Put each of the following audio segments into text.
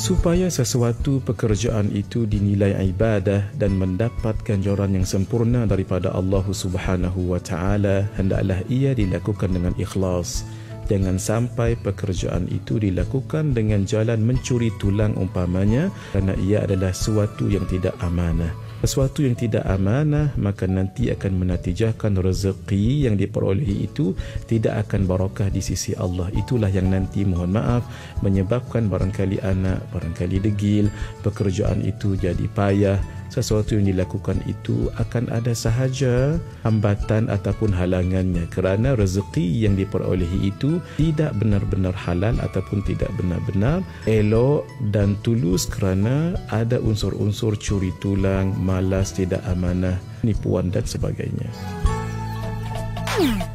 supaya sesuatu pekerjaan itu dinilai ibadah dan mendapat ganjaran yang sempurna daripada Allah Subhanahu wa taala, hendaklah ia dilakukan dengan ikhlas. Jangan sampai pekerjaan itu dilakukan dengan jalan mencuri tulang umpamanya, kerana ia adalah sesuatu yang tidak amanah. Sesuatu yang tidak amanah maka nanti akan menatijahkan rezeki yang diperolehi itu tidak akan barakah di sisi Allah. Itulah yang nanti, mohon maaf, menyebabkan barangkali anak, barangkali degil, pekerjaan itu jadi payah. Sesuatu yang dilakukan itu akan ada sahaja hambatan ataupun halangannya, kerana rezeki yang diperolehi itu tidak benar-benar halal ataupun tidak benar-benar elok dan tulus, kerana ada unsur-unsur curi tulang, malas, tidak amanah, nipuan dan sebagainya.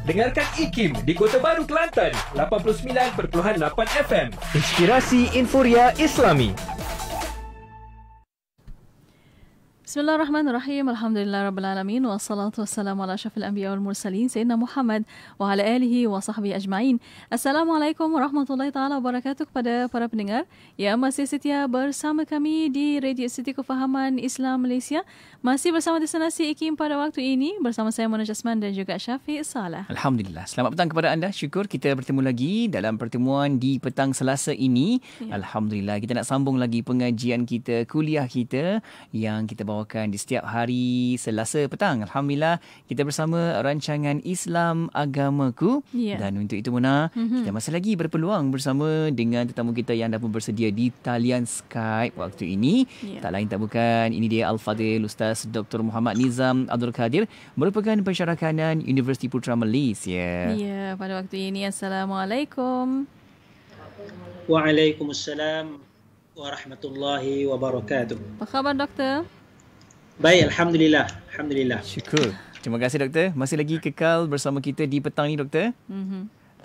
Dengarkan IKIM di Kota Baru, Kelantan, 89.8 FM. Inspirasi Inforia Islami. Bismillahirrahmanirrahim. Alhamdulillahirrabbilalamin. Wassalatu wassalamu ala syafil anbiya wal mursalin Sayyidina Muhammad wa ala alihi wa sahbihi ajma'in. Assalamualaikum warahmatullahi ta'ala wabarakatuh kepada para pendengar yang masih setia bersama kami di Radio City Kefahaman Islam Malaysia. Masih bersama destinasi IKIM pada waktu ini bersama saya Mona Jasman dan juga Syafiq Salah. Alhamdulillah. Selamat petang kepada anda. Syukur kita bertemu lagi dalam pertemuan di petang Selasa ini. Ya. Alhamdulillah, kita nak sambung lagi pengajian kita, kuliah kita yang kita bawakan di setiap hari Selasa petang. Alhamdulillah, kita bersama rancangan Islam Agamaku. Ya. Dan untuk itu Mona, kita masih lagi berpeluang bersama dengan tetamu kita yang dah pun bersedia di talian Skype waktu ini. Ya. Tak lain tak bukan, ini dia Al-Fadhil Ustaz Dr. Muhammad Nizam Abdul Kadir, merupakan pensyarah kanan Universiti Putra Malaysia. Ya, pada waktu ini Assalamualaikum. Waalaikumsalam warahmatullahi wabarakatuh. Apa khabar doktor? Baik, Alhamdulillah. Alhamdulillah. Syukur. Terima kasih doktor. Masih lagi kekal bersama kita di petang ni doktor.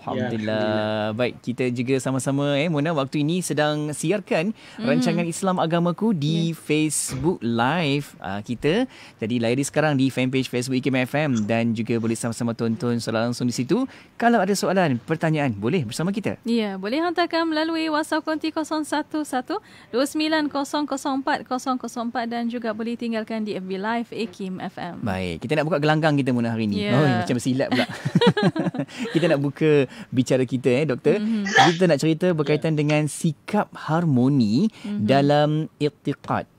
Alhamdulillah. Baik, kita juga sama-sama Mona waktu ini sedang siarkan rancangan Islam Agamaku di Facebook Live kita. Jadi layari sekarang di fanpage Facebook IKIM FM dan juga boleh sama-sama tonton secara langsung di situ. Kalau ada soalan, pertanyaan, boleh bersama kita. Ya, boleh hantarkan melalui WhatsApp konti 011-29004004 dan juga boleh tinggalkan di FB Live IKIM FM. Baik, kita nak buka gelanggang kita Mona hari ini. Macam silap pula. Kita nak buka bicara kita doktor. Kita nak cerita berkaitan dengan sikap harmoni dalam i'tiqad.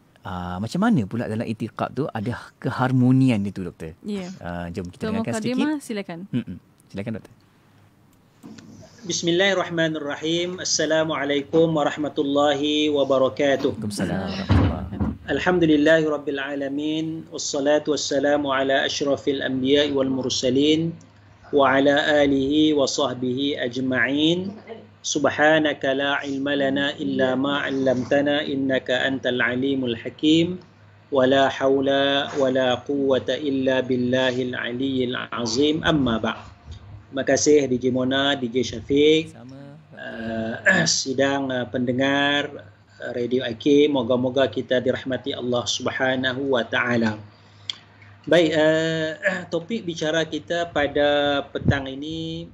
Macam mana pula dalam i'tiqad tu ada keharmonian itu doktor? Ya. Jom kita dengarkan sedikit. Silakan. Silakan doktor. Bismillahirrahmanirrahim. Assalamualaikum warahmatullahi wabarakatuh. Waalaikumsalam. Alhamdulillahi rabbil alamin. Wassalatu wassalamu ala asyrafil anbiya'i wal mursalin wa ala alihi wa sahbihi ajma'in. Subhanaka la ilma lana illa ma 'allamtana innaka antal alimul hakim wa la haula wa la quwwata illa billahil aliyyil azim. Amma ba'd. Terima kasih DJ Mona, DJ Syafiq, sidang pendengar Radio IKIM. Moga-moga kita dirahmati Allah Subhanahu wa taala. Baik, topik bicara kita pada petang ini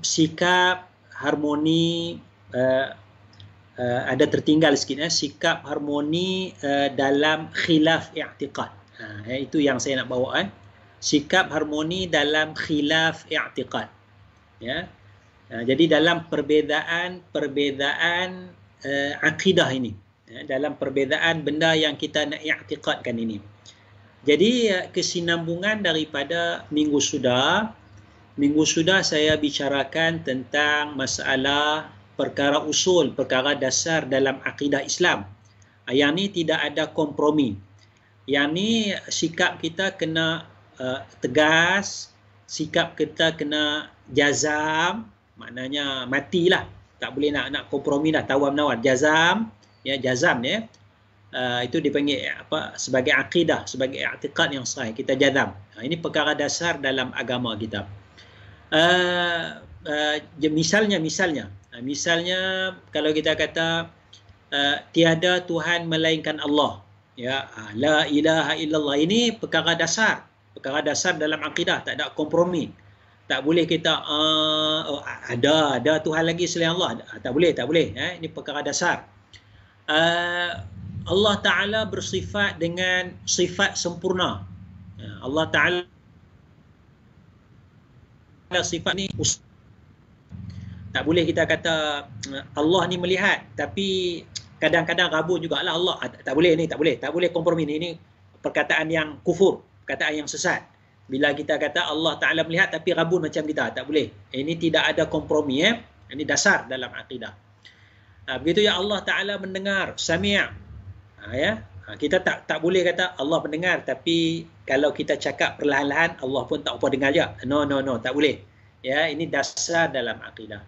sikap harmoni, ada tertinggal sikit sikap harmoni dalam khilaf i'tiqad. Itu yang saya nak bawa sikap harmoni dalam khilaf i'tiqad. Ya. Jadi dalam perbezaan akidah ini, dalam perbezaan benda yang kita nak i'tiqadkan ini. Jadi kesinambungan daripada minggu sudah saya bicarakan tentang masalah perkara usul, perkara dasar dalam akidah Islam. Yang ni tidak ada kompromi. Yang ni sikap kita kena tegas, sikap kita kena jazam, maknanya matilah. Tak boleh nak kompromi dah, tawar-menawar, jazam. Ya, jazam ya. Itu dipanggil sebagai akidah, sebagai i'tiqad yang sahih, kita jazam. Ini perkara dasar dalam agama kita. Misalnya kalau kita kata tiada Tuhan melainkan Allah, ya, la ilaha illallah, ini perkara dasar dalam akidah, tak ada kompromi. Tak boleh kita ada Tuhan lagi selain Allah. Tak boleh. Ini perkara dasar. Allah Ta'ala bersifat dengan sifat sempurna. Allah Ta'ala sifat ni tak boleh kita kata Allah ni melihat tapi kadang-kadang rabun jugalah Allah. Tak boleh kompromi ni. Ini perkataan yang kufur, perkataan yang sesat. Bila kita kata Allah Ta'ala melihat tapi rabun macam kita, tak boleh. Ini tidak ada kompromi. Ini dasar dalam akidah. Begitu ya, Allah Ta'ala mendengar, sami'. Kita tak boleh kata Allah mendengar tapi kalau kita cakap perlahan-lahan Allah pun tak apa dengar je. No, tak boleh. Ya, ini dasar dalam akidah.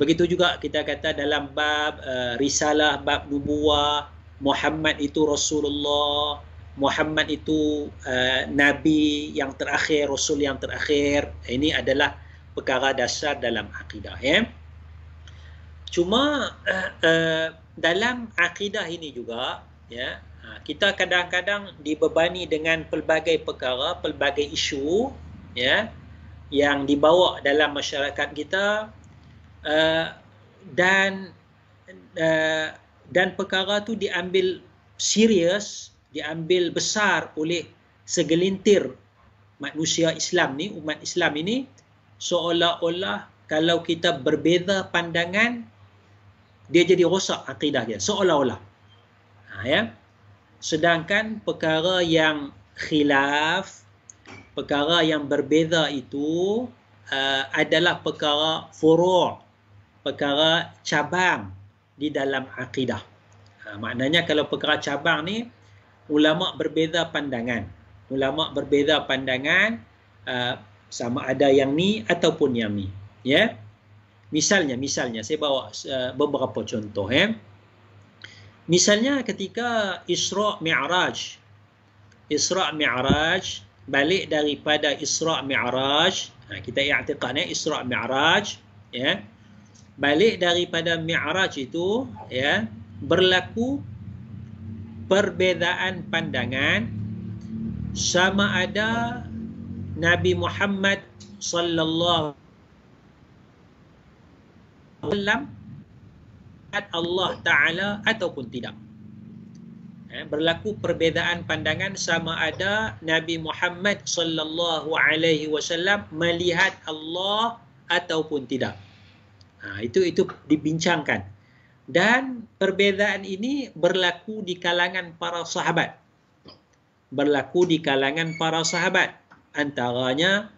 Begitu juga kita kata dalam bab risalah, bab nubuwah, Muhammad itu Rasulullah, Muhammad itu Nabi yang terakhir, Rasul yang terakhir. Ini adalah perkara dasar dalam akidah. Cuma dalam akidah ini juga, kita kadang-kadang dibebani dengan pelbagai perkara, pelbagai isu, yang dibawa dalam masyarakat kita. Dan perkara tu diambil serius, diambil besar oleh segelintir manusia Islam ni, umat Islam ini, seolah-olah kalau kita berbeza pandangan dia jadi rosak akidah dia, seolah-olah. Sedangkan perkara yang khilaf, perkara yang berbeza itu adalah perkara furu', perkara cabang di dalam akidah. Maknanya kalau perkara cabang ni, ulama' berbeza pandangan. Ulama' berbeza pandangan sama ada yang ni ataupun yang ni. Misalnya saya bawa beberapa contoh. Misalnya ketika Isra' Mi'raj. Isra' Mi'raj, balik daripada Isra' Mi'raj, kita i'tiqad Isra' Mi'raj, balik daripada Mi'raj itu, berlaku perbezaan pandangan sama ada Nabi Muhammad sallallahu alaihi wasallam Allah Ta'ala ataupun tidak. Berlaku perbezaan pandangan sama ada Nabi Muhammad sallallahu alaihi wasallam melihat Allah ataupun tidak. Itu dibincangkan. Dan perbezaan ini berlaku di kalangan para sahabat. Berlaku di kalangan para sahabat. Antaranya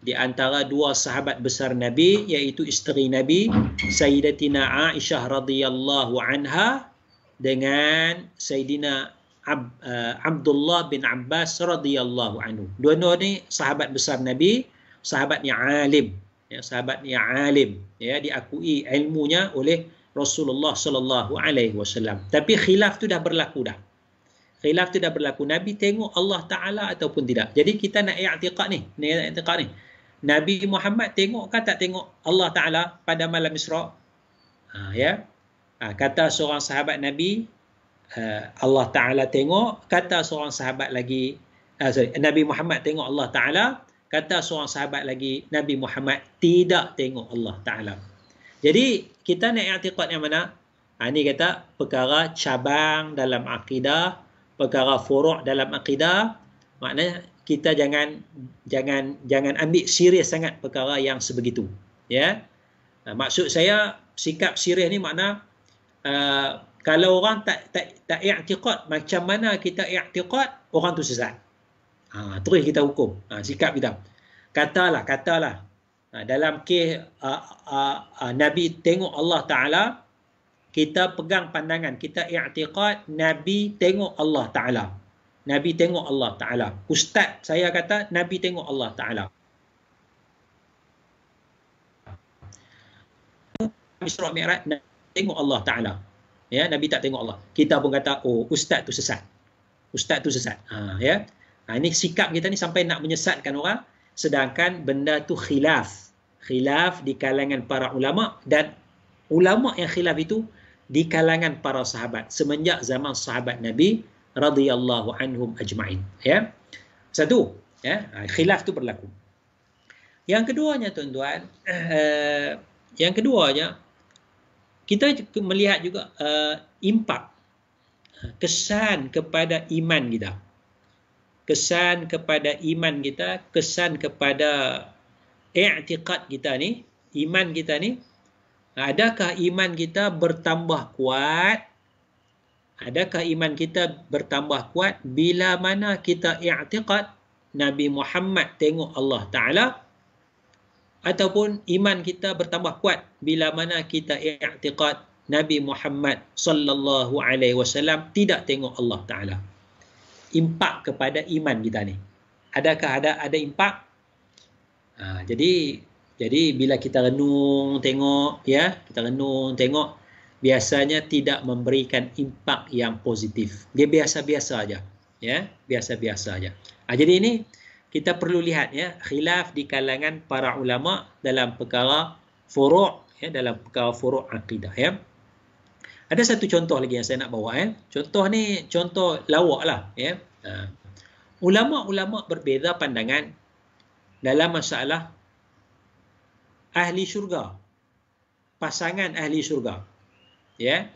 di antara dua sahabat besar Nabi, iaitu isteri Nabi Sayyidatina Aisyah radhiyallahu anha dengan Sayyidina Abdullah bin Abbas radhiyallahu anhu. Dua-dua ni sahabat besar Nabi, sahabat yang alim, sahabat yang alim, diakui ilmunya oleh Rasulullah sallallahu alaihi wasallam. Tapi khilaf tu dah berlaku dah. Khilaf tu dah berlaku. Nabi tengok Allah Taala ataupun tidak. Jadi kita nak i'tiqad ni, Nabi Muhammad tengok ke tak tengok Allah Taala pada malam Isra'? Kata seorang sahabat Nabi, Allah Ta'ala tengok. Kata seorang sahabat lagi, Nabi Muhammad tengok Allah Ta'ala. Kata seorang sahabat lagi, Nabi Muhammad tidak tengok Allah Ta'ala. Jadi kita nak i'tiqad yang mana? Ini kata perkara cabang dalam akidah, perkara furu' dalam akidah. Maknanya kita jangan ambil serius sangat perkara yang sebegitu. Maksud saya sikap serius ni makna kalau orang tak i'tiqad, macam mana kita i'tiqad, orang tu sesat. Terus kita hukum sikap kita. Katalah dalam kes Nabi tengok Allah Ta'ala, kita pegang pandangan, kita i'tiqad Nabi tengok Allah Ta'ala. Nabi tengok Allah Ta'ala. Ustaz saya kata Nabi tengok Allah Ta'ala. Isra' Mi'raj, Nabi tengok Allah Ta'ala. Nabi tak tengok Allah. Kita pun kata, ustaz tu sesat. Ustaz tu sesat. Ini sikap kita ni sampai nak menyesatkan orang. Sedangkan benda tu khilaf. Khilaf di kalangan para ulama'. Dan ulama' yang khilaf itu di kalangan para sahabat. Semenjak zaman sahabat Nabi radhiyallahu anhum ajma'in. Satu, khilaf tu berlaku. Yang keduanya tuan-tuan, yang keduanya kita melihat juga impak, kesan kepada iman kita. Kesan kepada iman kita, kesan kepada i'tiqad kita ni, iman kita ni, adakah iman kita bertambah kuat? Adakah iman kita bertambah kuat bila mana kita i'tiqad Nabi Muhammad tengok Allah Ta'ala, ataupun iman kita bertambah kuat bila mana kita i'tiqad Nabi Muhammad sallallahu alaihi wasallam tidak tengok Allah Ta'ala? Impak kepada iman kita ni, adakah ada impak? Jadi bila kita renung tengok, ya, kita renung tengok, biasanya tidak memberikan impak yang positif. Dia biasa-biasa aja, ya, biasa-biasa aja. Jadi ini kita perlu lihat, ya, khilaf di kalangan para ulama dalam perkara furu', ya, dalam perkara furu' akidah, ya. Ada satu contoh lagi yang saya nak bawa, ya. Contoh ni contoh lawak lah, ya. Ulama-ulama berbeza pandangan dalam masalah ahli syurga, pasangan ahli syurga, ya.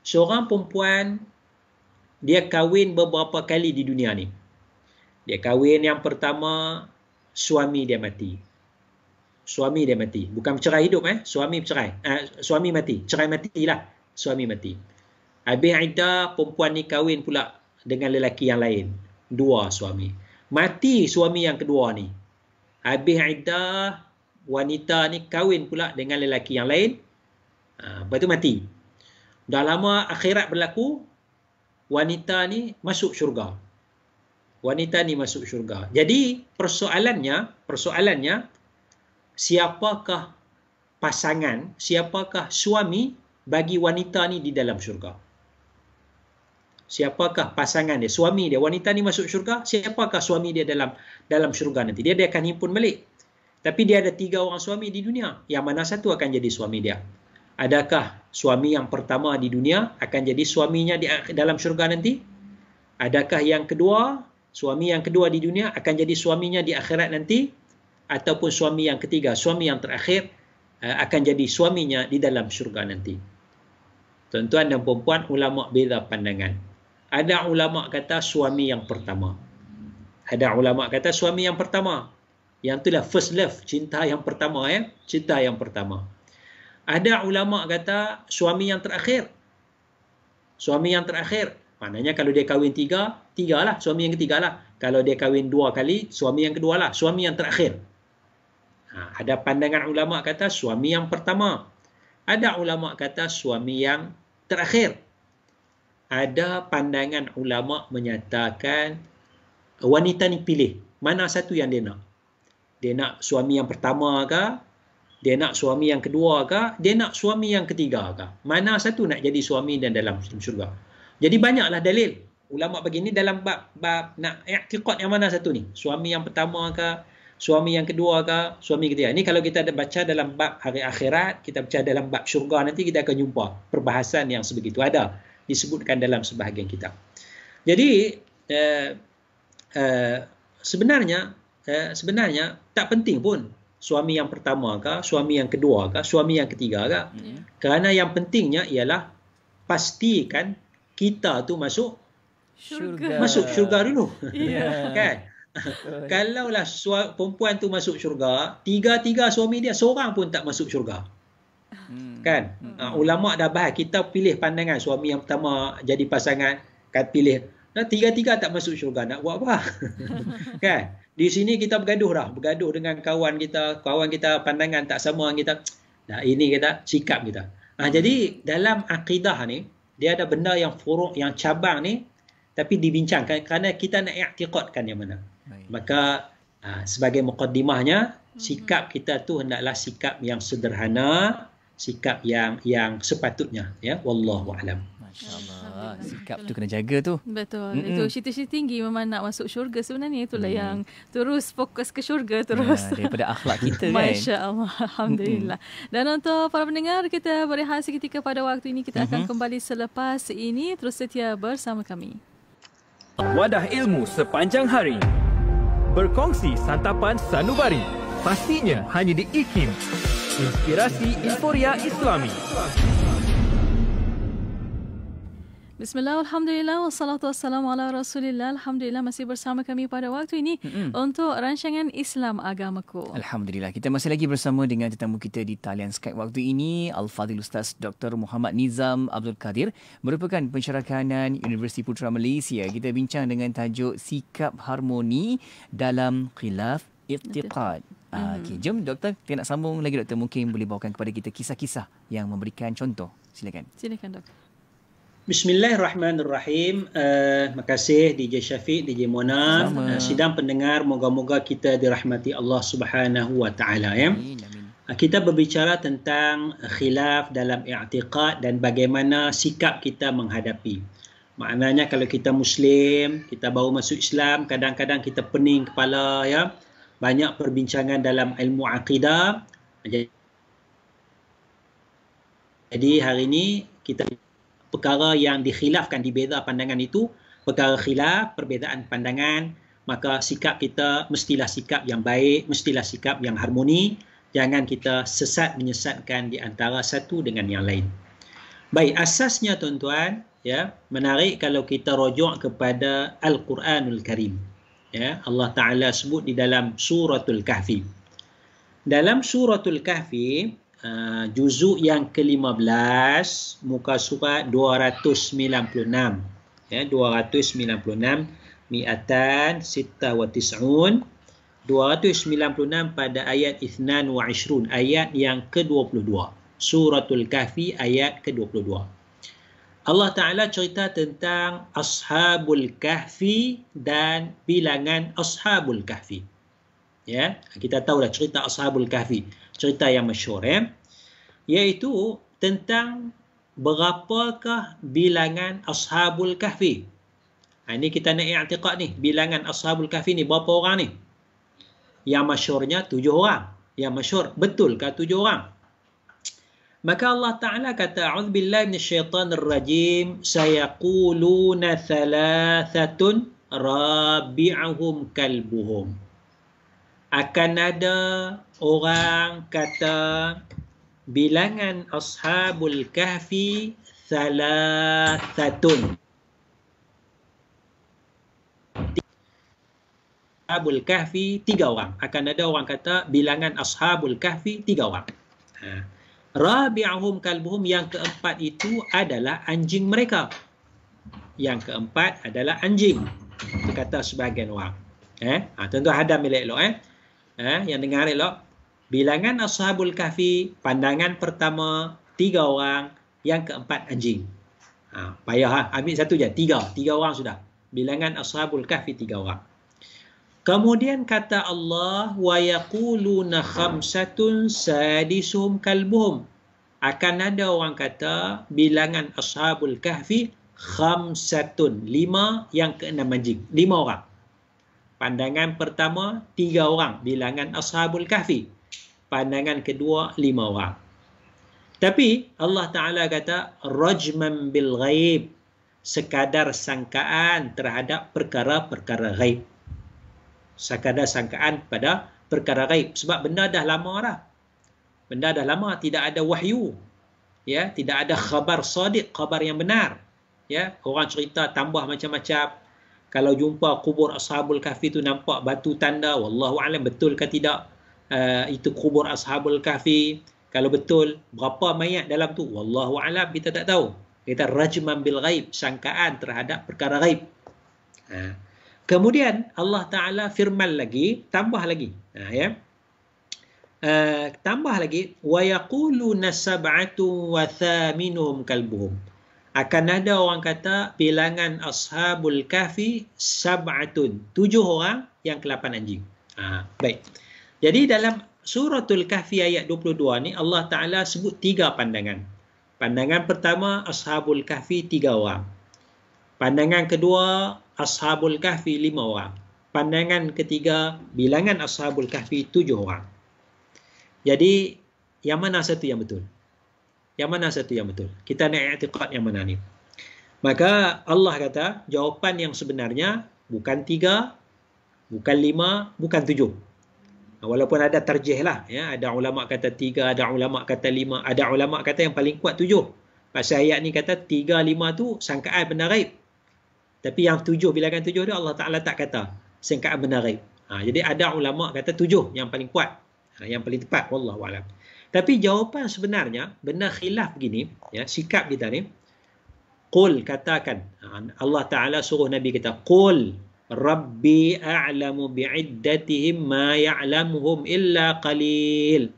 Seorang perempuan dia kahwin beberapa kali di dunia ni. Dia kahwin yang pertama, suami dia mati. Suami dia mati, bukan bercerai hidup, suami bercerai, suami mati, cerai matilah, suami mati. Habis iddah, perempuan ni kahwin pula dengan lelaki yang lain, 2 suami. Mati suami yang kedua ni. Habis iddah, wanita ni kahwin pula dengan lelaki yang lain, lepas tu mati. Dah lama akhirat berlaku, wanita ni masuk syurga. Wanita ni masuk syurga. Jadi persoalannya siapakah pasangan, siapakah suami bagi wanita ni di dalam syurga? Siapakah pasangan dia, suami dia? Wanita ni masuk syurga, siapakah suami dia dalam syurga nanti? Dia akan himpun balik. Tapi dia ada 3 orang suami di dunia. Yang mana satu akan jadi suami dia? Adakah suami yang pertama di dunia akan jadi suaminya di dalam syurga nanti? Adakah yang kedua, suami yang kedua di dunia akan jadi suaminya di akhirat nanti? Ataupun suami yang ketiga, suami yang terakhir akan jadi suaminya di dalam syurga nanti? Tuan-tuan dan puan-puan, ulama beza pandangan. Ada ulama kata suami yang pertama. Ada ulama kata suami yang pertama. Yang itulah first love, cinta yang pertama, ya, cinta yang pertama. Ada ulama kata suami yang terakhir. Suami yang terakhir, maknanya kalau dia kahwin 3 lah, suami yang ketiga lah. Kalau dia kahwin 2 kali, suami yang kedua lah, suami yang terakhir. Ada pandangan ulama kata suami yang pertama. Ada ulama kata suami yang terakhir. Ada pandangan ulama menyatakan wanita ni pilih mana satu yang dia nak. Dia nak suami yang pertama ke? Dia nak suami yang kedua ke? Dia nak suami yang ketiga ke? Mana satu nak jadi suami dan dalam syurga? Jadi banyaklah dalil ulama begini dalam bab nak i'tiqad yang mana satu ni? Suami yang pertama ke? Suami yang kedua ke? Suami ketiga? Ini kalau kita ada baca dalam bab hari akhirat, kita baca dalam bab syurga, nanti kita akan jumpa perbahasan yang sebegitu. Ada disebutkan dalam sebahagian kitab. Jadi sebenarnya tak penting pun suami yang pertama ke, suami yang kedua ke, suami yang ketiga ke. Kerana yang pentingnya ialah pastikan kita tu masuk syurga dulu. Kan? Kalaulah perempuan tu masuk syurga, 3 suami dia, seorang pun tak masuk syurga. Kan? Ulama dah bahas, kita pilih pandangan suami yang pertama jadi pasangan, kan pilih. 3 tak masuk syurga, nak buat apa? Kan? Di sini kita bergaduh dengan kawan kita pandangan tak sama kita. Nah, ini kita sikap kita. Jadi dalam akidah ni dia ada benda yang furu', yang cabang ni, tapi dibincangkan kerana kita nak i'tiqadkan yang mana. Maka sebagai muqaddimahnya, sikap kita tu hendaklah sikap yang sederhana, sikap yang sepatutnya, ya, wallahu a'lam. Masya-Allah, sikap tu kena jaga tu. Betul. Itu cita-cita tinggi memang nak masuk syurga sebenarnya, itulah yang terus fokus ke syurga terus. Daripada akhlak kita kan. Masya-Allah, alhamdulillah. Dan untuk para pendengar, kita berehat seketika pada waktu ini, kita akan kembali selepas ini, terus setia bersama kami. Wadah ilmu sepanjang hari. Berkongsi santapan sanubari. Pastinya hanya di IKIM. Inspirasi Inforia Islami. Bismillah, Alhamdulillah, wassalatu wassalamu ala Rasulillah. Alhamdulillah masih bersama kami pada waktu ini untuk rancangan Islam Agamaku. Alhamdulillah, kita masih lagi bersama dengan tetamu kita di talian Skype waktu ini, Al-Fadhil Ustaz Dr. Muhammad Nizam Abdul Kadir, merupakan pensyarah kanan Universiti Putra Malaysia. Kita bincang dengan tajuk Sikap Harmoni dalam Khilaf I'tiqad. Okay, jom doktor, kita nak sambung lagi doktor. Mungkin boleh bawakan kepada kita kisah-kisah yang memberikan contoh. Silakan. Silakan doktor. Bismillahirrahmanirrahim. Terima kasih DJ Syafiq, DJ Mona. Sidang pendengar, moga-moga kita dirahmati Allah Subhanahu wa taala ya. Amin, amin. Kita berbicara tentang khilaf dalam i'tiqad dan bagaimana sikap kita menghadapi. Maknanya kalau kita Muslim, kita baru masuk Islam, kadang-kadang kita pening kepala ya. Banyak perbincangan dalam ilmu akidah. Jadi hari ini kita perkara yang dikhilafkan, dibeza pandangan itu, perkara khilaf, perbezaan pandangan, maka sikap kita mestilah sikap yang baik, mestilah sikap yang harmoni, jangan kita sesat menyesatkan di antara satu dengan yang lain. Baik, asasnya tuan-tuan, ya, menarik kalau kita rujuk kepada Al-Quranul Karim. Ya, Allah Ta'ala sebut di dalam Suratul Kahfi. Dalam Suratul Kahfi, juzuk yang ke-15, muka surat 296. Ya, 296, mi'atan sittah wa tis'un. 296 pada ayat 22, ayat yang ke-22. Suratul Kahfi ayat ke-22. Allah Ta'ala cerita tentang Ashabul Kahfi dan bilangan Ashabul Kahfi. Ya, kita tahulah cerita Ashabul Kahfi, cerita yang masyhur ya, iaitu tentang berapakah bilangan Ashabul Kahfi. Ini kita nak i'tiqad ni, bilangan Ashabul Kahfi ni berapa orang ni? Yang masyhurnya 7 orang. Yang masyhur, betulkah 7 orang? Maka Allah Ta'ala kata, a'udzubillahi minasyaitanir rajim, sayaquluna thalathatun rabi'uhum kalbuhum. Akan ada orang kata bilangan Ashabul Kahfi thalathatun. Ashabul Kahfi 3 orang. Akan ada orang kata bilangan Ashabul Kahfi 3 orang. Rabi'uhum kalbuhum, yang keempat itu adalah anjing mereka. Yang keempat adalah anjing. Itu kata sebahagian orang. Tuan-tuan hadam elok-elok yang dengar elok. Bilangan Ashabul Kahfi, pandangan pertama 3 orang, yang keempat anjing. Payah ambil satu je, 3 orang sudah. Bilangan Ashabul Kahfi 3 orang. Kemudian kata Allah, wa yaquluna khamsatun sadisuhum kalbuhum. Akan ada orang kata bilangan Ashabul Kahfi khamsatun, 5, yang keenam anjing, 5 orang. Pandangan pertama 3 orang, bilangan Ashabul Kahfi. Pandangan kedua 5 orang. Tapi Allah Ta'ala kata rajman bil ghaib, sekadar sangkaan terhadap perkara-perkara ghaib. Sekadar sangkaan pada perkara ghaib, sebab benda dah lama dah. Benda dah lama, tidak ada wahyu. Ya, tidak ada khabar sadiq, khabar yang benar. Ya, orang cerita tambah macam-macam. Kalau jumpa kubur Ashabul Kahfi tu nampak batu tanda, wallahu alam betul ke tidak itu kubur Ashabul Kahfi. Kalau betul, berapa mayat dalam tu, wallahu alam, kita tak tahu. Kita rajman bil ghaib, sangkaan terhadap perkara ghaib. Kemudian Allah Ta'ala firman lagi, tambah lagi. Tambah lagi, wa yaquluna sab'atu wa thaminuhum kalbuhum. Akan ada orang kata bilangan Ashabul Kahfi sab'atun, 7 orang, yang ke-8 anjing. Baik. Jadi dalam Suratul Kahfi ayat 22 ni Allah Ta'ala sebut 3 pandangan. Pandangan pertama Ashabul Kahfi 3 orang. Pandangan kedua Ashabul Kahfi 5 orang. Pandangan ketiga bilangan Ashabul Kahfi 7 orang. Jadi yang mana satu yang betul? Yang mana satu yang betul? Kita nak i'tiqad yang mana ni? Maka Allah kata jawapan yang sebenarnya bukan 3, bukan 5, bukan 7. Walaupun ada tarjih lah, ya, ada ulama kata 3, ada ulama kata 5, ada ulama kata yang paling kuat 7. Pasal ayat ni kata 3, 5 tu sangkaan benda ghaib. Tapi yang 7, bilangan 7 tu Allah Ta'ala tak kata sangkaan benda ghaib. Jadi ada ulama kata 7 yang paling kuat, yang paling tepat, wallahu a'lam. Tapi jawapan sebenarnya benda khilaf begini, ya, sikap kita ni, qul, katakan, Allah Ta'ala suruh Nabi kita, qul Rabbi a'lamu bi'iddatihim ma ya'lamuhum illa qalil.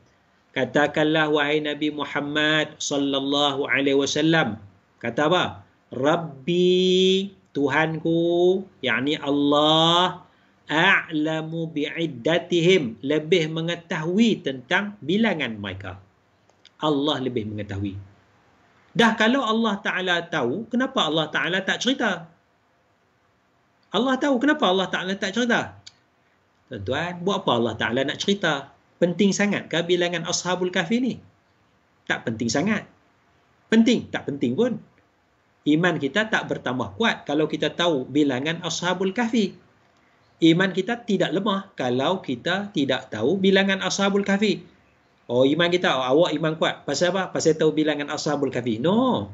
Katakanlah wahai Nabi Muhammad sallallahu alaihi wasallam, kata apa? Rabbi, Tuhanku, yakni Allah, a'lamu bi'iddatihim, lebih mengetahui tentang bilangan mereka. Allah lebih mengetahui. Dah kalau Allah Ta'ala tahu, kenapa Allah Ta'ala tak cerita? Allah tahu, kenapa Allah Ta'ala tak cerita? Tuan-tuan, buat apa Allah Ta'ala nak cerita? Penting sangat ke bilangan Ashabul Kahfi ni? Tak penting sangat. Penting? Tak penting pun. Iman kita tak bertambah kuat kalau kita tahu bilangan Ashabul Kahfi. Iman kita tidak lemah kalau kita tidak tahu bilangan Ashabul Kahfi. Oh, iman kita, awak iman kuat. Pasal apa? Pasal tahu bilangan Ashabul Kahfi. No.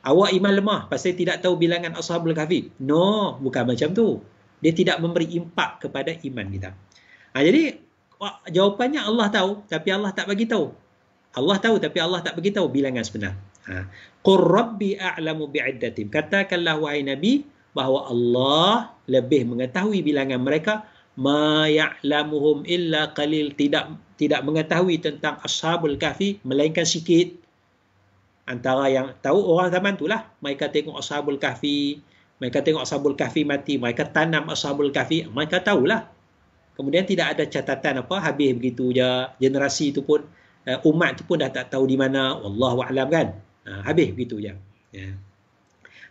Awak iman lemah pasal tidak tahu bilangan Ashabul Kahfi. No, bukan macam tu. Dia tidak memberi impak kepada iman kita. Jadi, jawapannya Allah tahu, tapi Allah tak bagi tahu. Allah tahu, tapi Allah tak bagi tahu bilangan sebenar. Qur Rabbi a'lamu bi'iddatim. Katakanlah, wahai Nabi, bahawa Allah lebih mengetahui bilangan mereka. Ma ya'lamuhum illa qalil. Tidak mengetahui tentang Ashabul Kahfi, melainkan sikit. Antara yang tahu orang zaman itulah, mereka tengok Ashabul Kahfi, mereka tengok Ashabul Kahfi mati, mereka tanam Ashabul Kahfi, mereka tahulah. Kemudian tidak ada catatan apa, habis begitu je. Generasi itu pun, umat itu pun dah tak tahu di mana, wallahu a'lam kan. Habis begitu je. Ya.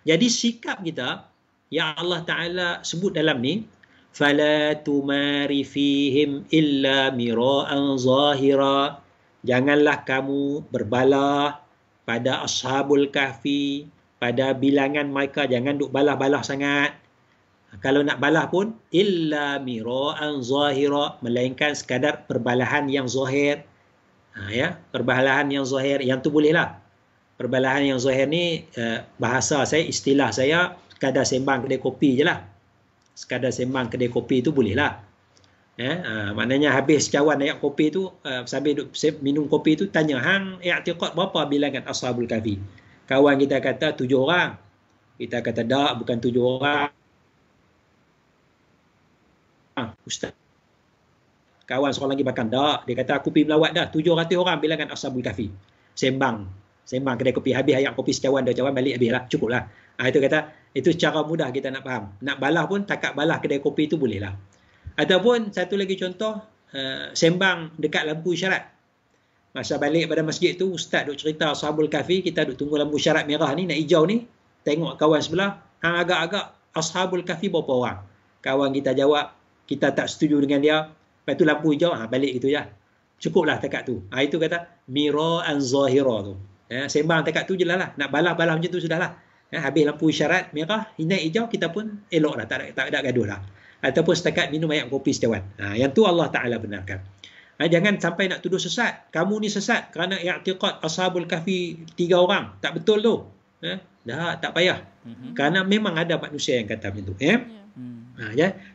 Jadi sikap kita yang Allah Ta'ala sebut dalam ni, fala tumari fihim illa mira'an zahira. Janganlah kamu berbalah pada Ashabul Kahfi, pada bilangan mereka, jangan duk balah-balah sangat. Kalau nak balah pun, illa mira'an zahira, melainkan sekadar perbalahan yang zahir. Ya, perbalahan yang zahir, yang tu bolehlah. Perbalahan yang zahir ni, bahasa saya, istilah saya, sekadar sembang kedai kopi je lah. Sekadar sembang kedai kopi tu bolehlah. Maknanya habis cawan ayat kopi tu, sambil duk minum kopi tu, tanya, hang i'tiqad berapa bilangan Ashabul Kahfi? Kawan kita kata 7 orang. Kita kata tak, bukan 7 orang. Ustaz, kawan seorang lagi bahkan tak, dia kata aku pergi melawat dah, 700 orang bilangan Ashabul Kahfi. Sembang kedai kopi, habis ayat kopi secawan, dah cawan balik habis lah, cukup lah. Itu kata, itu cara mudah kita nak faham. Nak balah pun, takat balah kedai kopi tu boleh lah. Ataupun satu lagi contoh, sembang dekat lampu isyarat. Masa balik pada masjid tu, ustaz duk cerita Ashabul Kahfi, kita duk tunggu lampu isyarat merah ni, nak hijau ni, tengok kawan sebelah, hang agak-agak Ashabul Kahfi berapa orang? Kawan kita jawab, kita tak setuju dengan dia, lepas tu lampu hijau, balik gitu je. Cukuplah takat tu. Itu kata, mira'an zahira tu. Sembang takat tu je lah. Nak balah-balah macam tu sudah lah. Habis lampu isyarat merah, naik hijau, kita pun elok lah, tak ada gaduh lah. Ataupun setakat minum air kopi secawan. Yang tu Allah Ta'ala benarkan. Jangan sampai nak tuduh sesat. Kamu ni sesat kerana i'tiqad Ashabul Kahfi 3 orang. Tak betul tu. Dah, tak payah. Kerana memang ada manusia yang kata macam tu.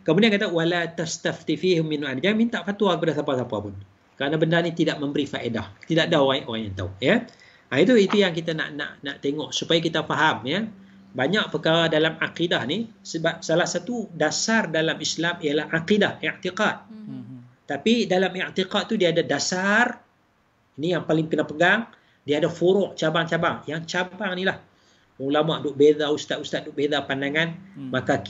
Kemudian kata, wala tastafti fihim min an. Jangan minta fatwa kepada siapa-siapa pun. Kerana benda ni tidak memberi faedah. Tidak ada orang yang tahu. Itu yang kita nak tengok supaya kita faham. Banyak perkara dalam akidah ni, sebab salah satu dasar dalam Islam ialah akidah, i'tiqad. Tapi dalam i'tiqad tu dia ada dasar, ini yang paling kena pegang, dia ada furuk, cabang-cabang. Yang cabang ni lah, ulama duk beza, ustaz-ustaz duk beza pandangan, maka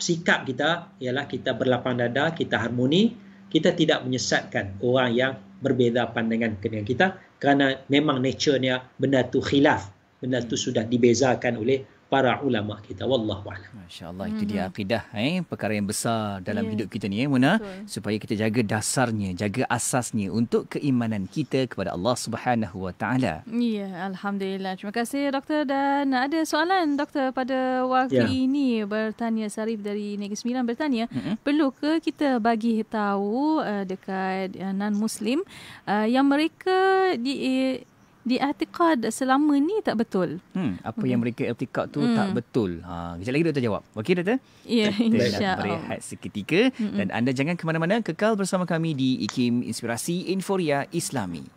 sikap kita ialah kita berlapang dada, kita harmoni, kita tidak menyesatkan orang yang berbeza pandangan dengan kita, kerana memang nature-nya benda tu khilaf, benda tu sudah dibezakan oleh para ulama kita. Wallahu a'lam. Masya-Allah, itu dia akidah, perkara yang besar dalam hidup kita ni, Muna. Betul. Supaya kita jaga dasarnya, jaga asasnya untuk keimanan kita kepada Allah Subhanahu Wa Taala. Ya, alhamdulillah. Terima kasih doktor, dan ada soalan doktor pada waktu ini, bertanya Sarif dari Negeri Sembilan bertanya, perlu ke kita bagi tahu dekat non-Muslim yang mereka diiktikad selama ni tak betul? Apa yang mereka iktikad tu tak betul. Kejap lagi doktor jawab. Okey doktor? Ya, insya-Allah. Berehat seketika dan anda jangan ke mana-mana, kekal bersama kami di IKIM Inspirasi Inforia Islami.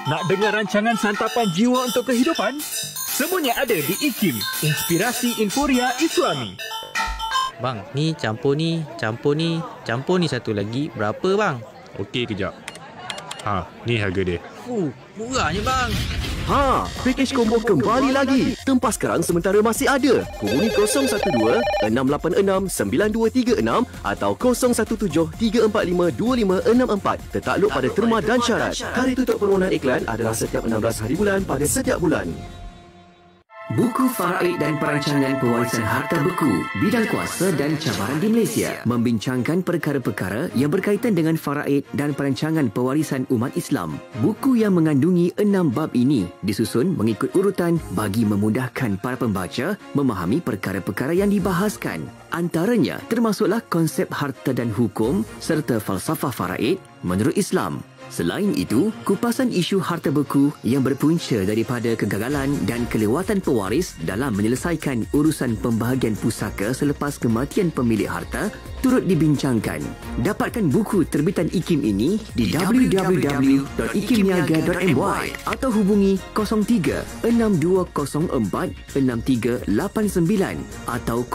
Nak dengar rancangan santapan jiwa untuk kehidupan? Semuanya ada di IKIM Inspirasi Inforia Islami. Bang, ni campur ni satu lagi. Berapa bang? Okey, kejap. Ni harga dia. Murahnya bang. Pakej combo kembali lagi. Tempah sekarang sementara masih ada. Hubungi 012-686-9236 atau 017-345-2564. Tertakluk pada terma dan syarat. Tarikh tutup permohonan iklan adalah setiap 16 hari bulan pada setiap bulan. Buku Faraid dan Perancangan Pewarisan Harta Beku, Bidang Kuasa dan Cabaran di Malaysia membincangkan perkara-perkara yang berkaitan dengan faraid dan perancangan pewarisan umat Islam. Buku yang mengandungi 6 bab ini disusun mengikut urutan bagi memudahkan para pembaca memahami perkara-perkara yang dibahaskan. Antaranya termasuklah konsep harta dan hukum serta falsafah faraid menurut Islam. Selain itu, kupasan isu harta beku yang berpunca daripada kegagalan dan kelewatan pewaris dalam menyelesaikan urusan pembahagian pusaka selepas kematian pemilik harta turut dibincangkan. Dapatkan buku terbitan IKIM ini di www.ikimniaga.my atau hubungi 03-6204-6389 atau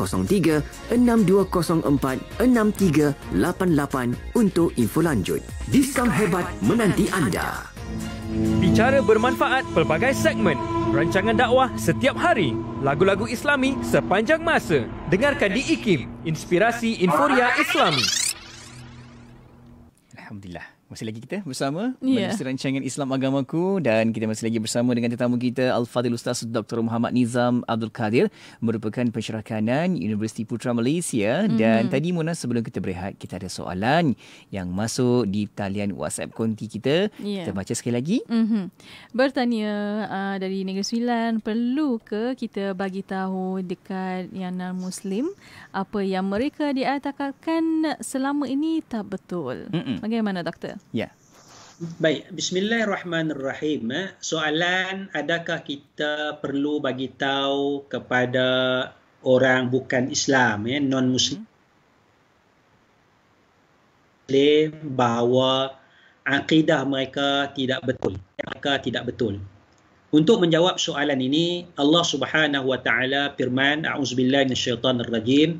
03-6204-6388 untuk info lanjut. Diskaun hebat menanti anda. Bicara bermanfaat pelbagai segmen, rancangan dakwah setiap hari, lagu-lagu Islami sepanjang masa. Dengarkan di IKIM Inspirasi Inforia Islami. Alhamdulillah. Masih lagi kita bersama Majlis Rancangan Islam Agamaku, dan kita masih lagi bersama dengan tetamu kita Al-Fadhil Ustaz Dr. Muhammad Nizam Abdul Qadir, merupakan pensyarah kanan Universiti Putra Malaysia. Dan tadi Mona, sebelum kita berehat, kita ada soalan yang masuk di talian WhatsApp konti kita. Kita baca sekali lagi. Bertanya dari Negeri Sembilan, perlu ke kita bagi tahu dekat yang non-Muslim apa yang mereka diiktikadkan selama ini tak betul? Bagaimana doktor? Ya. Baik, bismillahirrahmanirrahim. Soalan, adakah kita perlu bagi tahu kepada orang bukan Islam, non-Muslim, bahawa akidah mereka tidak betul? Untuk menjawab soalan ini, Allah Subhanahu wa taala firman, a'udzubillahi minasyaitonir rajim,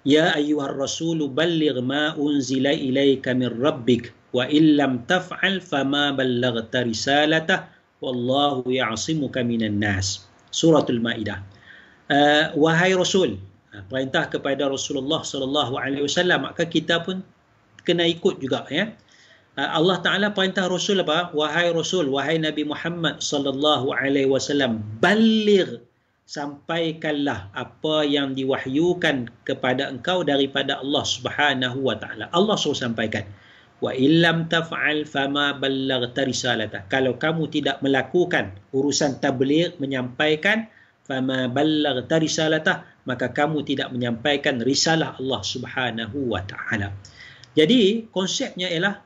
ya ayyuhar rasulu balligh ma unzila ilaika min rabbik wa illam taf'al fama ballaghta risalatah wallahu ya'simuka minan nas. Suratul Maidah. Wahai Rasul, perintah kepada Rasulullah sallallahu alaihi wasallam, maka kita pun kena ikut juga, ya. Allah Taala perintah Rasul apa? Wahai Rasul, wahai Nabi Muhammad sallallahu alaihi wasallam, balligh, sampaikanlah apa yang diwahyukan kepada engkau daripada Allah Subhanahu wa taala. Allah suruh sampaikan. Wa illam taf'al fama ballaghta risalatah. Kalau kamu tidak melakukan urusan tabligh, menyampaikan, fama ballaghta risalatah, maka kamu tidak menyampaikan risalah Allah Subhanahu wa taala. Jadi konsepnya ialah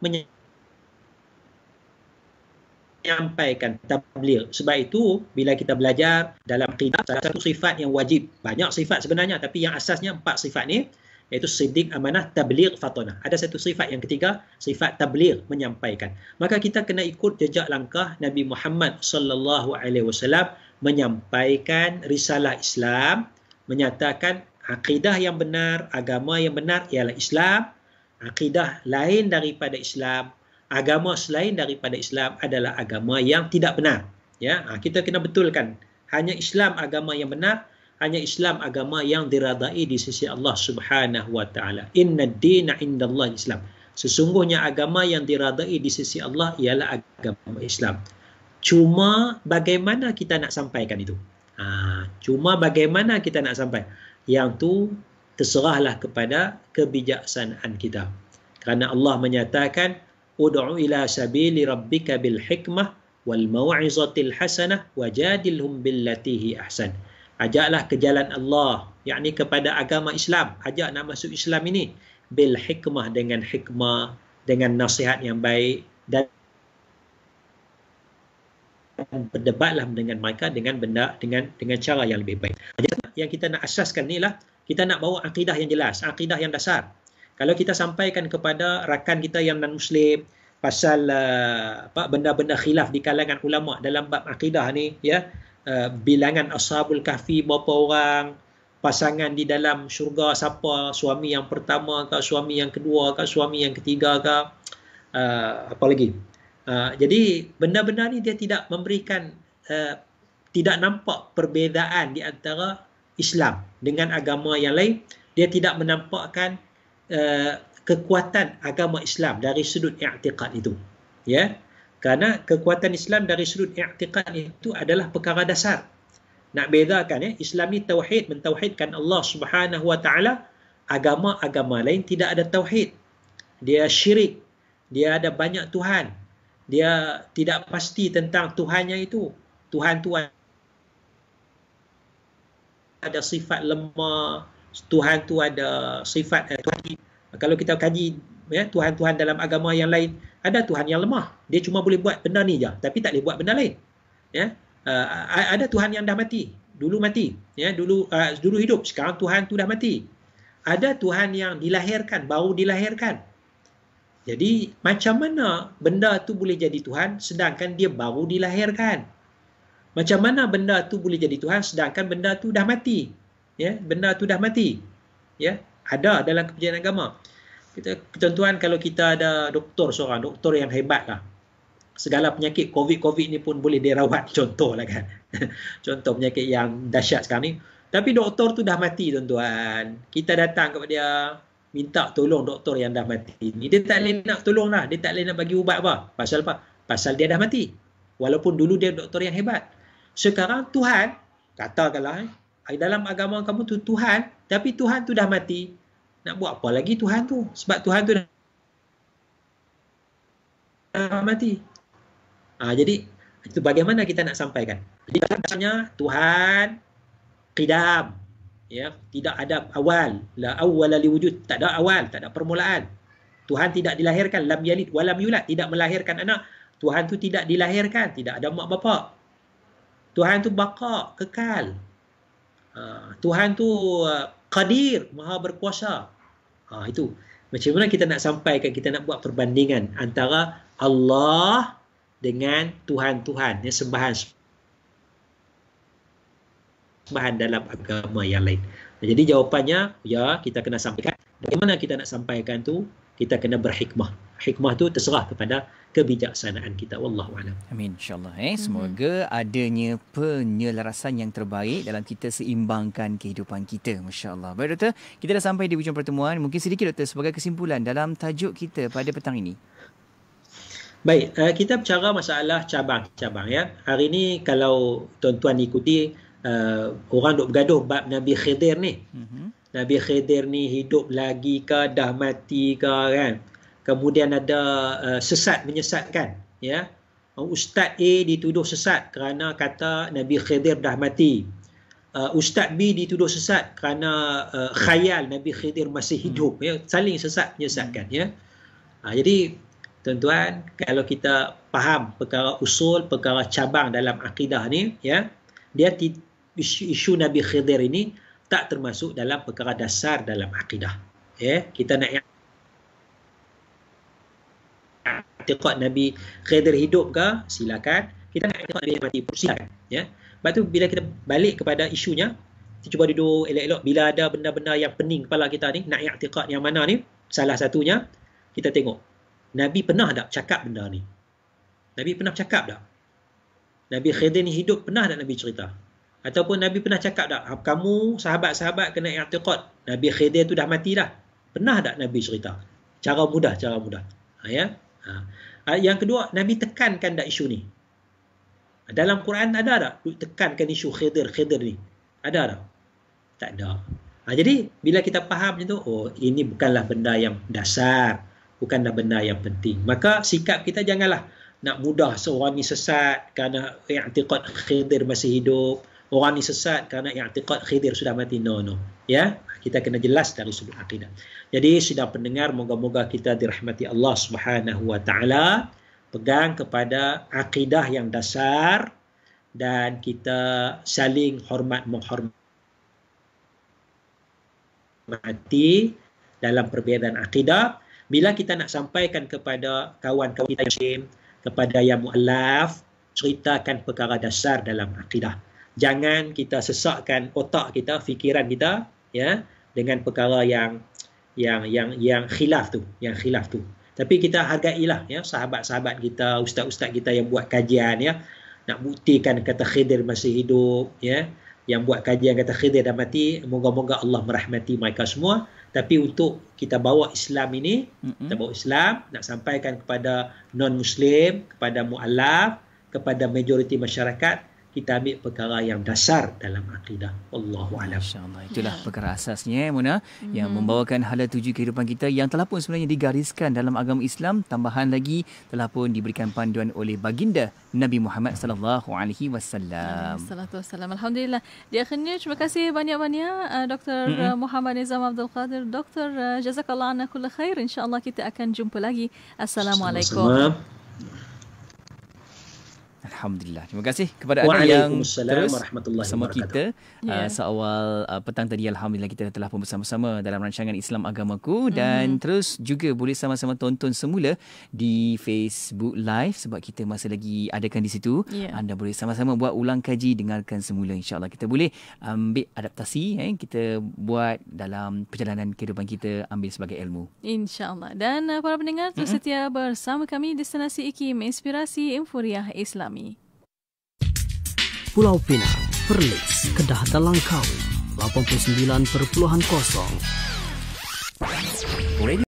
menyampaikan tabligh. Sebab itu bila kita belajar dalam akidah, salah satu sifat yang wajib, banyak sifat sebenarnya, tapi yang asasnya 4 sifat ni, iaitu siddiq, amanah, tabligh, fatanah. Ada satu sifat yang ketiga, sifat tabligh, menyampaikan. Maka kita kena ikut jejak langkah Nabi Muhammad sallallahu alaihi wasallam, menyampaikan risalah Islam, menyatakan akidah yang benar, agama yang benar ialah Islam. Akidah lain daripada Islam, agama selain daripada Islam adalah agama yang tidak benar. Ya, kita kena betulkan. Hanya Islam agama yang benar, hanya Islam agama yang diradai di sisi Allah Subhanahu wa taala. Inna ad-dina indallahi Islam. Sesungguhnya agama yang diradai di sisi Allah ialah agama Islam. Cuma bagaimana kita nak sampaikan itu? Cuma bagaimana kita nak sampai? Yang tu terserahlah kepada kebijaksanaan kita. Kerana Allah menyatakan, ud'u ila sabili rabbika bil hikmah wal mau'izatil hasanah wajadilhum billati hi ahsan. Ajaklah ke jalan Allah, yakni kepada agama Islam. Ajak nak masuk Islam ini bil hikmah, dengan hikmah, dengan nasihat yang baik, dan berdebatlah dengan mereka dengan benda dengan cara yang lebih baik. Yang kita nak asaskan ni lah, kita nak bawa akidah yang jelas, akidah yang dasar. Kalau kita sampaikan kepada rakan kita yang non-Muslim pasal benda-benda khilaf di kalangan ulama dalam bab akidah ni, ya, bilangan ashabul kahfi berapa orang, pasangan di dalam syurga siapa, suami yang pertama ke, suami yang kedua ke, suami yang ketiga ke, apa lagi. Jadi benda-benda ni dia tidak memberikan, tidak nampak perbezaan di antara Islam dengan agama yang lain. Dia tidak menampakkan kekuatan agama Islam dari sudut i'tiqad itu, ya. Kerana kekuatan Islam dari sudut i'tiqad itu adalah perkara dasar. Nak bezakan, ya, Islam ni tauhid, mentauhidkan Allah Subhanahu wa taala. Agama-agama lain tidak ada tauhid. Dia syirik. Dia ada banyak tuhan. Dia tidak pasti tentang Tuhannya itu. Tuhan tu ada sifat lemah, Tuhan tu ada sifat kalau kita kaji, ya, Tuhan-Tuhan dalam agama yang lain, ada Tuhan yang lemah, dia cuma boleh buat benda ni je, tapi tak boleh buat benda lain, ya. Ada Tuhan yang dah mati, dulu mati, ya, dulu hidup, sekarang Tuhan tu dah mati. Ada Tuhan yang dilahirkan, baru dilahirkan. Jadi macam mana benda tu boleh jadi Tuhan sedangkan dia baru dilahirkan? Macam mana benda tu boleh jadi Tuhan sedangkan benda tu dah mati? Ya, benda tu dah mati. Ya, ada dalam kepercayaan agama. Tuan-tuan, kalau kita ada doktor seorang, doktor yang hebat lah. Segala penyakit COVID ni pun boleh dirawat, contoh lah kan. Contoh penyakit yang dahsyat sekarang ni. Tapi doktor tu dah mati, tuan-tuan. Kita datang kepada dia, minta tolong doktor yang dah mati ni. Dia tak boleh nak tolong lah. Dia tak boleh nak bagi ubat apa. Pasal apa? Pasal dia dah mati. Walaupun dulu dia doktor yang hebat. Sekarang Tuhan, katakanlah, dalam agama kamu tu Tuhan, tapi Tuhan tu dah mati. Nak buat apa lagi Tuhan tu? Sebab Tuhan tu dah mati. Jadi, itu bagaimana kita nak sampaikan? Jadi, dasarnya Tuhan qidam. Ya, tidak ada awal, la awwala liwujud, tak ada awal, tak ada permulaan. Tuhan tidak dilahirkan, lam yalid wa lam yulad, tidak melahirkan anak. Tuhan tu tidak dilahirkan, tidak ada mak bapak. Tuhan tu baqa, kekal. Tuhan tu qadir, maha berkuasa. Itu macam mana kita nak sampaikan, kita nak buat perbandingan antara Allah dengan Tuhan-Tuhan, ya, sembahan dalam agama yang lain. Jadi jawapannya, ya, kita kena sampaikan. Bagaimana kita nak sampaikan tu? Kita kena berhikmah. Hikmah tu terserah kepada kebijaksanaan kita. Wallahu a'lam. Amin, insya-Allah. Semoga adanya penyelarasan yang terbaik dalam kita seimbangkan kehidupan kita. Masya-Allah. Baik doktor, kita dah sampai di hujung pertemuan. Mungkin sedikit doktor sebagai kesimpulan dalam tajuk kita pada petang ini. Baik, kita bicara masalah cabang-cabang, ya. Hari ini kalau tuan-tuan ikuti, orang duk bergaduh bab Nabi Khidir ni. Nabi Khidir ni hidup lagi ke, dah mati ke, kan? Kemudian ada sesat menyesatkan, ya. Ustaz A dituduh sesat kerana kata Nabi Khidir dah mati. Ustaz B dituduh sesat kerana khayal Nabi Khidir masih hidup, ya. Saling sesat menyesatkan, ya. Jadi tuan-tuan, kalau kita faham perkara usul, perkara cabang dalam akidah ni, ya, dia isu Nabi Khidir ini tak termasuk dalam perkara dasar dalam akidah. Ya, kita nak i'tiqad Nabi Khidir hidup ke, silakan. Kita nak i'tiqad Nabi mati pun silakan, ya. Sebab tu bila kita balik kepada isunya, kita cuba duduk elok-elok, bila ada benda-benda yang pening kepala kita ni, nak i'tiqad yang mana ni, salah satunya kita tengok Nabi pernah tak cakap benda ni? Nabi pernah cakap tak? Nabi Khidir ni hidup, pernah tak Nabi cerita? Ataupun Nabi pernah cakap tak, kamu sahabat-sahabat kena i'tiqad Nabi Khidir tu dah mati dah? Pernah tak Nabi cerita? Cara mudah. Ya. Yang kedua, Nabi tekankan tak isu ni? Dalam Quran ada tak tekankan isu Khidir ni? Ada tak? Tak ada. Jadi bila kita faham macam tu, ini bukanlah benda yang dasar, bukanlah benda yang penting. Maka sikap kita janganlah nak mudah seorang ni sesat kerana i'tiqad Khidir masih hidup, orang ni sesat kerana i'tiqad Khidir sudah mati. No. Ya, kita kena jelas dari sudut akidah. Jadi sidang pendengar, moga-moga kita dirahmati Allah Subhanahu wa taala, pegang kepada akidah yang dasar dan kita saling hormat menghormati dalam perbezaan akidah. Bila kita nak sampaikan kepada kawan-kawan kita Muslim, kepada yang mu'allaf, ceritakan perkara dasar dalam akidah. Jangan kita sesakkan otak kita, fikiran kita, ya, dengan perkara yang khilaf tu, Tapi kita hargailah, ya, sahabat-sahabat kita, ustaz-ustaz kita yang buat kajian, ya, nak buktikan kata Khidir masih hidup, ya, yang buat kajian kata Khidir dah mati. Moga-moga Allah merahmati mereka semua. Tapi untuk kita bawa Islam ini, kita bawa Islam, nak sampaikan kepada non-Muslim, kepada mu'alaf, kepada majoriti masyarakat, kita ambil perkara yang dasar dalam akidah. Wallahu'alam. InsyaAllah. Itulah perkara asasnya, Mona, yang membawakan hala tuju kehidupan kita yang telah pun sebenarnya digariskan dalam agama Islam. Tambahan lagi telah pun diberikan panduan oleh baginda Nabi Muhammad sallallahu alaihi wasallam. Salatu wassalam. Alhamdulillah. Di akhirnya, terima kasih banyak-banyak Dr. Muhammad Nizam Abdul Qadir. Dr. Jazakallah anna kulla khair. InsyaAllah kita akan jumpa lagi. Assalamualaikum. Alhamdulillah. Terima kasih kepada anda yang terus bersama kita seawal petang tadi. Alhamdulillah kita telah pun bersama-sama dalam rancangan Islam Agamaku, dan terus juga boleh sama-sama tonton semula di Facebook Live sebab kita masih lagi adakan di situ. Anda boleh sama-sama buat ulang kaji, dengarkan semula. InsyaAllah kita boleh ambil adaptasi, kita buat dalam perjalanan kehidupan kita, ambil sebagai ilmu. InsyaAllah. Dan para pendengar terus setia bersama kami Destinasi IKIM, Inspirasi Inforia Islami. Pulau Pinang, Perlis, Kedah dan Langkawi 89.0